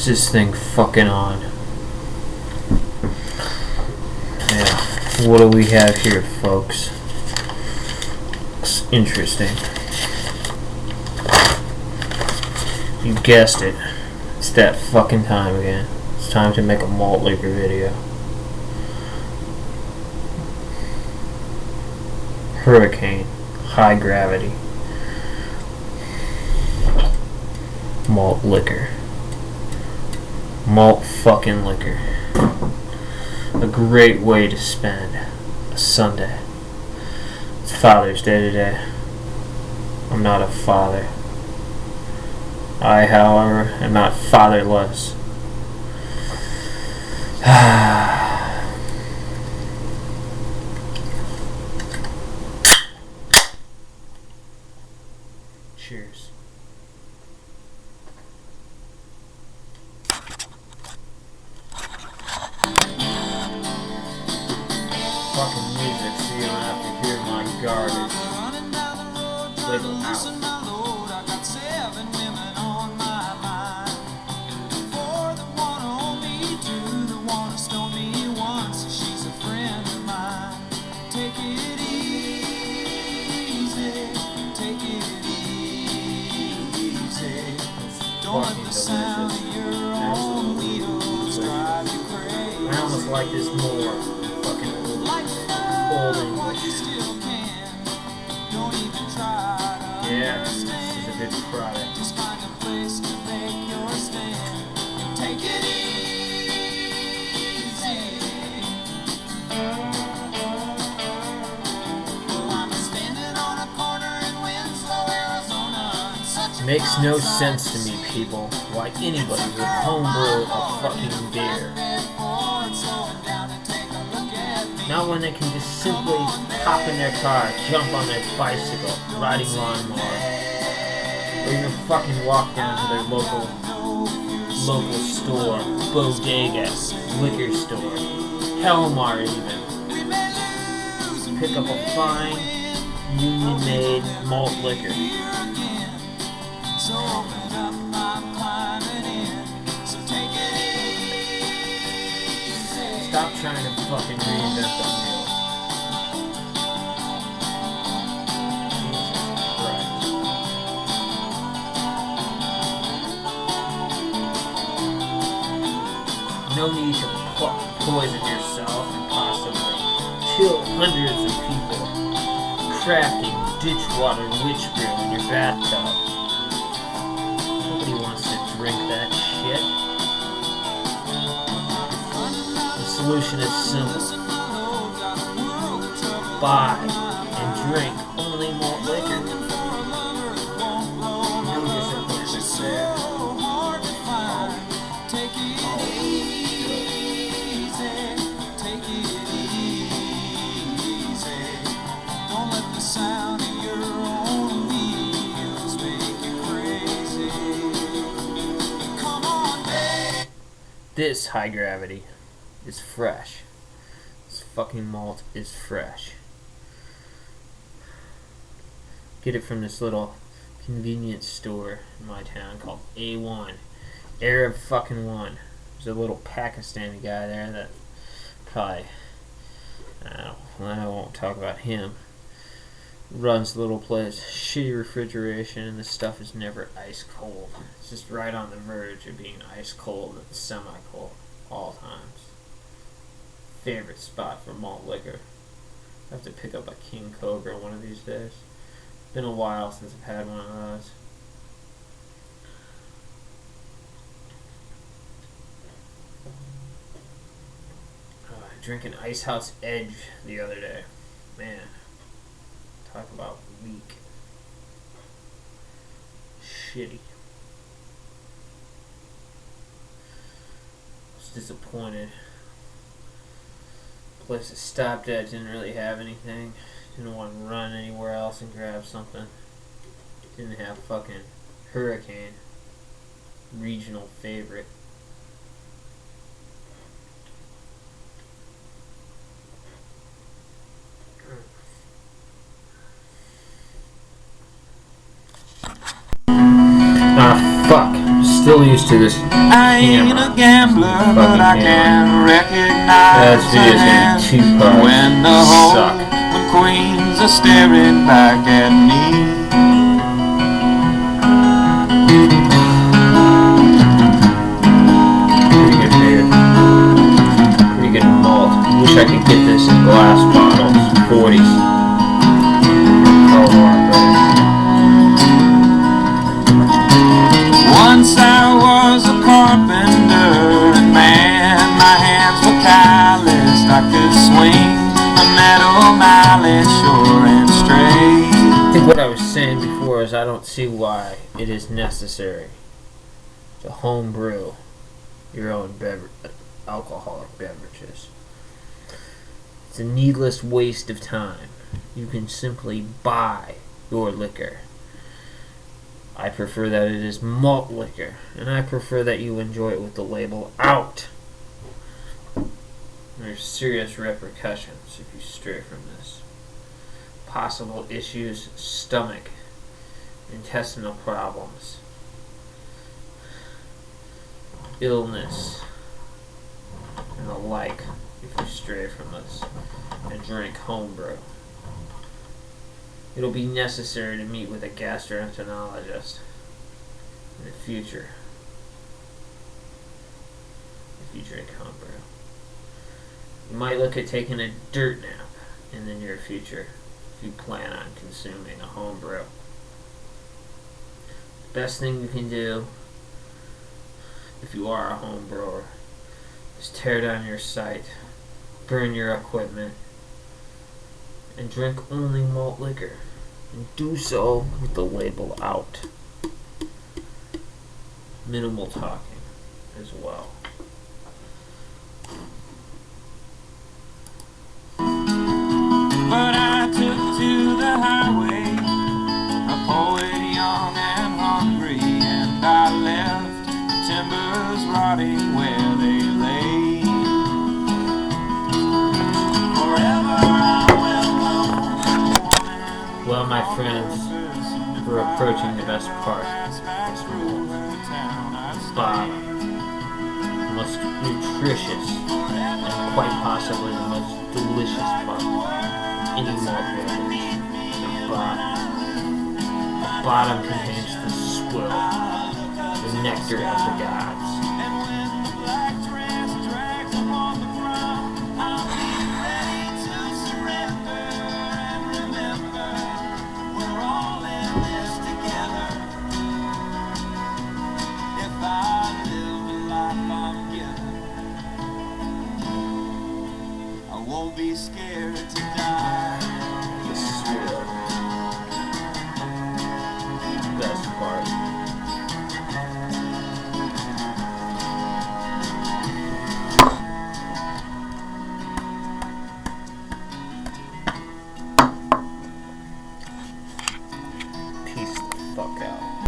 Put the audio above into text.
Is this thing fucking on? Yeah. What do we have here, folks? Looks interesting. You guessed it. It's that fucking time again. It's time to make a malt liquor video. Hurricane. High gravity. Malt liquor. Malt fucking liquor. A great way to spend a Sunday. It's Father's Day today. I'm not a father. I, however, am not fatherless. Cheers. Fucking music so you don't have to hear my garbage. Wiggle out. Don't let the sound of your own wheels drive you crazy. I almost like this more. Fucking old English. Don't even try to yeah, this is a good product. Just find a place to make your stand and take it easy. Well, I'm standing on a corner in Winslow, Arizona. Makes no sense to me, people, why anybody would homebrew a fucking beer. Not when they can just simply hop in their car, jump on their bicycle, riding lawnmower, or even fucking walk down to their local store, bodega, liquor store, Helmar even. Pick up a fine, union-made malt liquor. So open up, I'm climbing in. So take it easy. Stop trying to fucking reinvent the wheel. Jesus Christ. No need to poison yourself and possibly kill hundreds of people crafting ditchwater witch brew in your bathtub. Drink that shit. The solution is simple. Buy and drink only malt liquor. No disappointments there. Take it easy. Don't let the sound of your own wheels make you crazy. This high gravity is fresh. This fucking malt is fresh. Get it from this little convenience store in my town called A1. Arab fucking one. There's a little Pakistani guy there that probably, I won't talk about him. Runs the little place. Shitty refrigeration, and this stuff is never ice cold. It's just right on the verge of being ice cold and semi-cold all times. Favorite spot for malt liquor. I have to pick up a King Cobra one of these days. Been a while since I've had one of those. Drinking Ice House Edge the other day. Man. Talk about weak. Shitty. I was disappointed. Place I stopped at didn't really have anything. Didn't want to run anywhere else and grab something. Didn't have fucking Hurricane. Regional favorite. Still used to this I ain't a gambler, but I can recognize this video's gonna be 2 parts. when the when queens are staring back at me. Pretty good beer. Pretty good malt. Wish I could get this in glass bottles. 40s. Once I was a carpenter, and man, my hands were calloused. I could swing a metal mallet sure and straight. I think what I was saying before is I don't see why it is necessary to home brew your own alcoholic beverages. It's a needless waste of time. You can simply buy your liquor. I prefer that it is malt liquor, and I prefer that you enjoy it with the label out. There's serious repercussions if you stray from this. Possible issues: stomach, intestinal problems, illness, and the like if you stray from this and drink homebrew. It'll be necessary to meet with a gastroenterologist in the future if you drink homebrew. You might look at taking a dirt nap in the near future if you plan on consuming a homebrew. The best thing you can do if you are a home brewer is tear down your site, burn your equipment, and drink only malt liquor, and do so with the label out. Minimal talking as well. But I took to the highway, a poet young and hungry, and I left the timbers rotting where they lay. Forever I will go. Well, my friends, we're approaching the best part of this move. Bottom. The most nutritious and quite possibly the most delicious part of any malt beverage. The bottom. The bottom contains the swill, the nectar of the gods. Won't be scared to